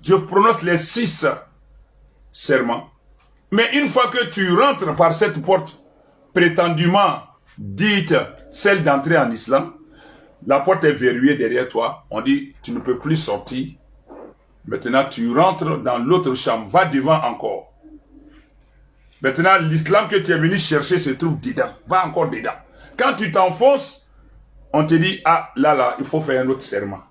je prononce les 6 serments. Mais une fois que tu rentres par cette porte, prétendument dite celle d'entrer en islam, la porte est verrouillée derrière toi. On dit, tu ne peux plus sortir. Maintenant, tu rentres dans l'autre chambre. Va devant encore. Maintenant, l'islam que tu es venu chercher se trouve dedans. Va encore dedans. Quand tu t'enfonces, on te dit, ah, là, il faut faire un autre serment.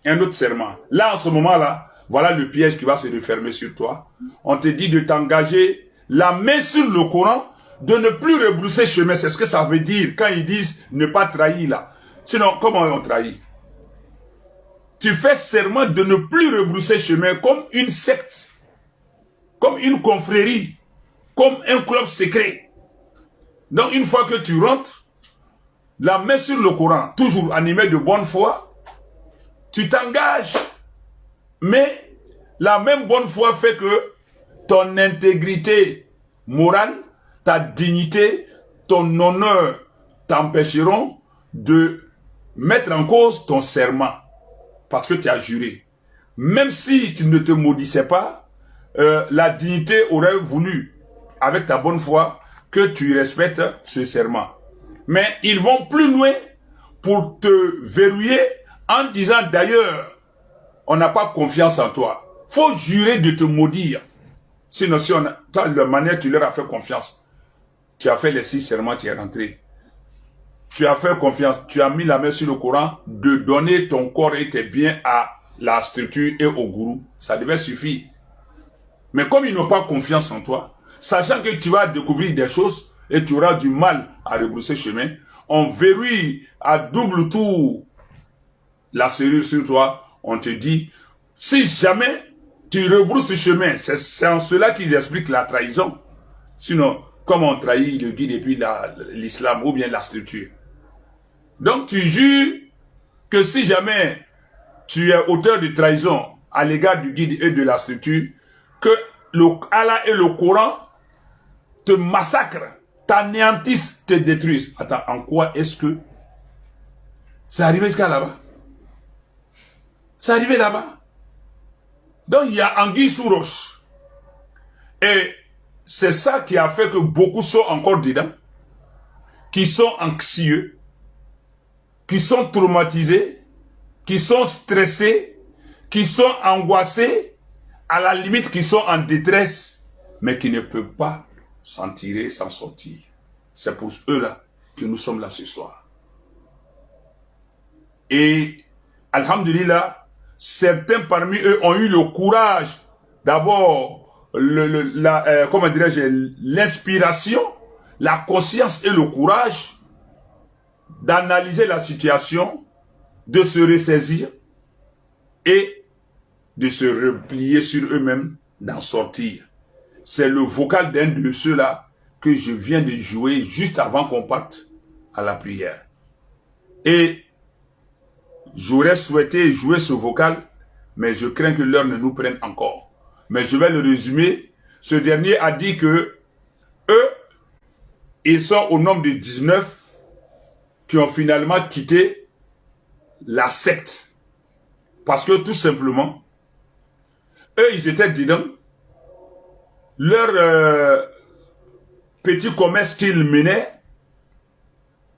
Un autre serment. Là, en ce moment-là, voilà le piège qui va se refermer sur toi. On te dit de t'engager la main sur le Coran, de ne plus rebrousser chemin. C'est ce que ça veut dire quand ils disent ne pas trahir là. Sinon, comment on trahit? Tu fais serment de ne plus rebrousser chemin comme une secte, comme une confrérie, comme un club secret. Donc, une fois que tu rentres, la main sur le Coran, toujours animé de bonne foi, tu t'engages. Mais la même bonne foi fait que ton intégrité morale, ta dignité, ton honneur t'empêcheront de mettre en cause ton serment. Parce que tu as juré. Même si tu ne te maudissais pas, la dignité aurait voulu, avec ta bonne foi, que tu respectes ce serment. Mais ils vont plus loin pour te verrouiller en disant d'ailleurs, on n'a pas confiance en toi. Faut jurer de te maudire. Sinon, si on a, toi, de manière tu leur as fait confiance, tu as fait les 6 serments, tu es rentré. Tu as fait confiance, tu as mis la main sur le Coran, de donner ton corps et tes biens à la structure et au gourou. Ça devait suffire. Mais comme ils n'ont pas confiance en toi, sachant que tu vas découvrir des choses et tu auras du mal à rebrousser chemin, on verrouille à double tour la serrure sur toi. On te dit, si jamais tu rebrousses chemin, c'est en cela qu'ils expliquent la trahison. Sinon, comment on trahit le guide et puis l'islam ou bien la structure. Donc tu jures que si jamais tu es auteur de trahison à l'égard du guide et de la structure, que Allah et le Coran te massacrent, t'anéantissent, te détruisent. Attends, en quoi est-ce que c'est arrivé jusqu'à là-bas? C'est arrivé là-bas. Donc il y a anguille sous roche. Et c'est ça qui a fait que beaucoup sont encore dedans, qui sont anxieux, qui sont traumatisés, qui sont stressés, qui sont angoissés, à la limite qui sont en détresse, mais qui ne peuvent pas s'en tirer, s'en sortir. C'est pour eux-là que nous sommes là ce soir. Et, alhamdulillah, certains parmi eux ont eu le courage, d'abord, comment dirais-je, l'inspiration, la conscience et le courage d'analyser la situation, de se ressaisir et de se replier sur eux-mêmes, d'en sortir. C'est le vocal d'un de ceux-là que je viens de jouer juste avant qu'on parte à la prière. Et j'aurais souhaité jouer ce vocal, mais je crains que l'heure ne nous prenne encore. Mais je vais le résumer. Ce dernier a dit que eux, ils sont au nombre de 19 qui ont finalement quitté la secte. Parce que tout simplement, eux, ils étaient dedans. Leur petit commerce qu'ils menaient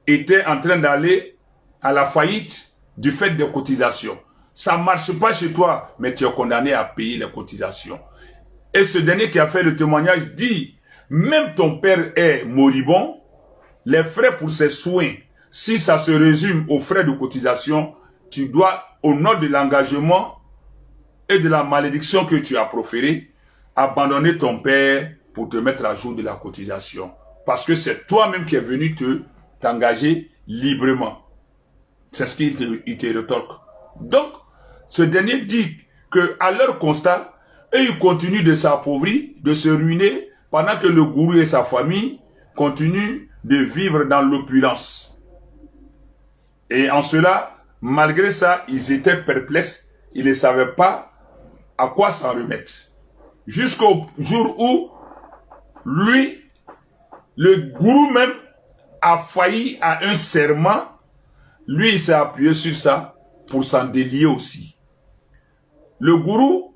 était en train d'aller à la faillite du fait des cotisations. Ça ne marche pas chez toi, mais tu es condamné à payer les cotisations. Et ce dernier qui a fait le témoignage dit, même ton père est moribond, les frais pour ses soins, si ça se résume aux frais de cotisation, tu dois, au nom de l'engagement et de la malédiction que tu as proférée, abandonner ton père pour te mettre à jour de la cotisation. Parce que c'est toi-même qui es venu t'engager librement. C'est ce qu'il te rétorque. Donc, ce dernier dit qu'à leur constat, eux, ils continuent de s'appauvrir, de se ruiner, pendant que le gourou et sa famille continuent de vivre dans l'opulence. Et en cela, malgré ça, ils étaient perplexes, ils ne savaient pas à quoi s'en remettre. Jusqu'au jour où, lui, le gourou même, a failli à un serment. Lui, il s'est appuyé sur ça pour s'en délier aussi. Le gourou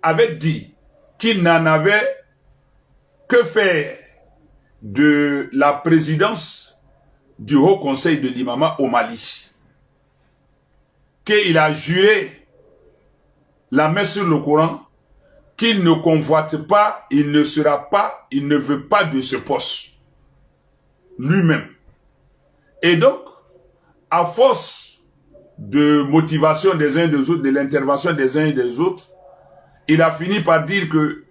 avait dit qu'il n'en avait que faire de la présidence du Haut Conseil de l'imama au Mali. Qu'il a juré la main sur le Coran, qu'il ne convoite pas, il ne sera pas, il ne veut pas de ce poste. Lui-même. Et donc, à force de motivation des uns et des autres, de l'intervention des uns et des autres, il a fini par dire que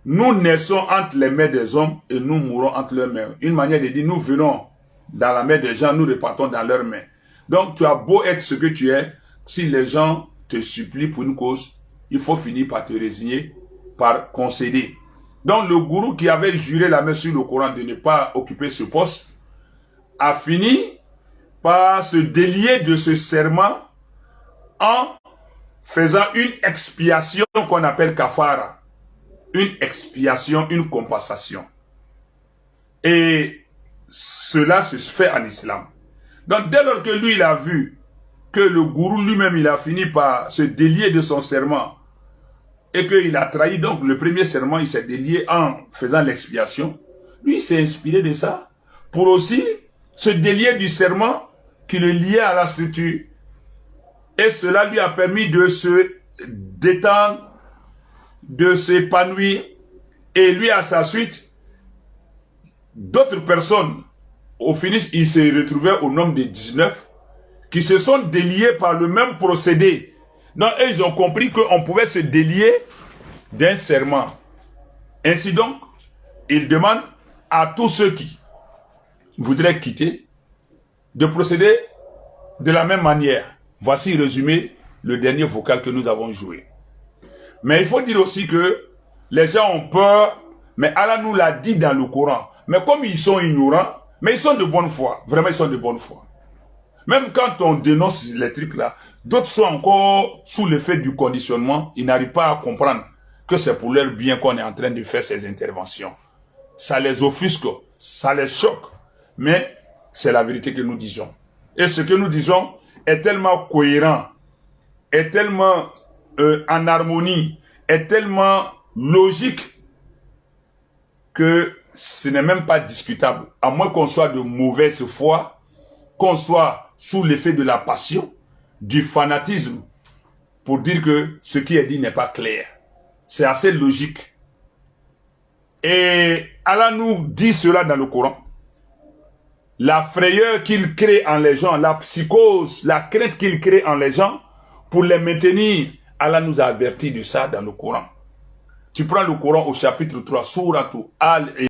nous naissons entre les mains des hommes et nous mourrons entre leurs mains. Une manière de dire, nous venons dans la main des gens, nous repartons dans leurs mains. Donc, tu as beau être ce que tu es, si les gens te supplient pour une cause, il faut finir par te résigner, par concéder. Donc, le gourou qui avait juré la main sur le Coran de ne pas occuper ce poste, a fini par se délier de ce serment en faisant une expiation qu'on appelle kafara. Une expiation, une compensation. Et cela se fait en islam. Donc dès lors que lui, il a vu que le gourou lui-même, il a fini par se délier de son serment et qu'il a trahi donc le premier serment, il s'est délié en faisant l'expiation, lui, il s'est inspiré de ça pour aussi se délier du serment qui le liait à la structure. Et cela lui a permis de se détendre, de s'épanouir. Et lui, à sa suite, d'autres personnes, au finish, il s'est retrouvé au nombre de 19, qui se sont déliés par le même procédé. Donc, eux, ils ont compris qu'on pouvait se délier d'un serment. Ainsi donc, il demande à tous ceux qui voudraient quitter de procéder de la même manière. Voici résumé le dernier vocal que nous avons joué. Mais il faut dire aussi que les gens ont peur, mais Allah nous l'a dit dans le Coran. Mais comme ils sont ignorants, mais ils sont de bonne foi. Vraiment, ils sont de bonne foi. Même quand on dénonce les trucs là, d'autres sont encore sous l'effet du conditionnement. Ils n'arrivent pas à comprendre que c'est pour leur bien qu'on est en train de faire ces interventions. Ça les offusque, ça les choque. Mais c'est la vérité que nous disons. Et ce que nous disons est tellement cohérent, est tellement en harmonie, est tellement logique que ce n'est même pas discutable. À moins qu'on soit de mauvaise foi, qu'on soit sous l'effet de la passion, du fanatisme, pour dire que ce qui est dit n'est pas clair. C'est assez logique. Et Allah nous dit cela dans le Coran. La frayeur qu'il crée en les gens, la psychose, la crainte qu'il crée en les gens, pour les maintenir, Allah nous a averti de ça dans le Coran. Tu prends le Coran au chapitre 3, Sourate Al